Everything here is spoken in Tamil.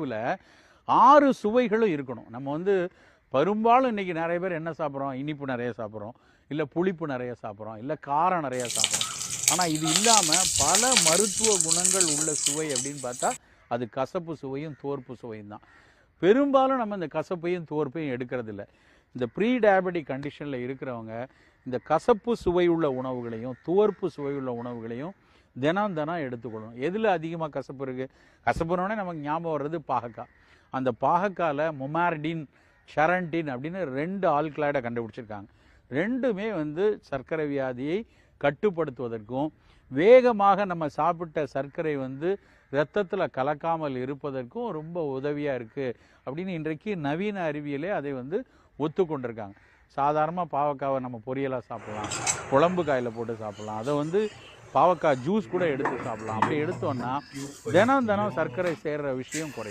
உணவுல 6 சுவைகளும் இருக்கணும். நம்ம வந்து பெரும்பாலும் இன்னைக்கு நிறைய பேர் என்ன சாப்பிட்றோம்? இனிப்பு நிறைய சாப்பிட்றோம், இல்லை புளிப்பு நிறைய சாப்பிட்றோம், இல்லை காரம் நிறைய சாப்பிட்றோம். ஆனால் இது இல்லாமல் பல மருத்துவ குணங்கள் உள்ள சுவை அப்படின்னு பார்த்தா அது கசப்பு சுவையும் துவர்ப்பு சுவையும் தான். பெரும்பாலும் நம்ம இந்த கசப்பையும் துவர்ப்பையும் எடுக்கிறதில்ல. இந்த ப்ரீ டயபெட்டிக் கண்டிஷனில் இருக்கிறவங்க இந்த கசப்பு சுவை உள்ள உணவுகளையும் துவர்ப்பு சுவை உள்ள உணவுகளையும் தினம் தினம் எடுத்துக்கொள்ளணும். எதில் அதிகமாக கசப்பு இருக்குது? கசப்புனோடனே நமக்கு ஞாபகம் வர்றது பாகக்காய். அந்த பாகக்காயில் முமார்டின், ஷரண்டின் அப்படின்னு 2 ஆல்கலாய்டை கண்டுபிடிச்சிருக்காங்க. ரெண்டுமே வந்து சர்க்கரை வியாதியை கட்டுப்படுத்துவதற்கும் வேகமாக நம்ம சாப்பிட்ட சர்க்கரை வந்து இரத்தத்தில் கலக்காமல் இருப்பதற்கும் ரொம்ப உதவியாக இருக்குது அப்படின்னு இன்றைக்கு நவீன அறிவியலே அதை வந்து ஒத்துக்கொண்டிருக்காங்க. சாதாரணமாக பாவக்காவை நம்ம பொரியலாக சாப்பிட்லாம், குழம்பு காயில் போட்டு சாப்பிட்லாம், அதை வந்து பாவக்காய் ஜூஸ் கூட எடுத்து சாப்பிட்லாம். அப்படி எடுத்தோன்னா தினம் தினம் சர்க்கரை சேர்கிற விஷயம் குறையும்.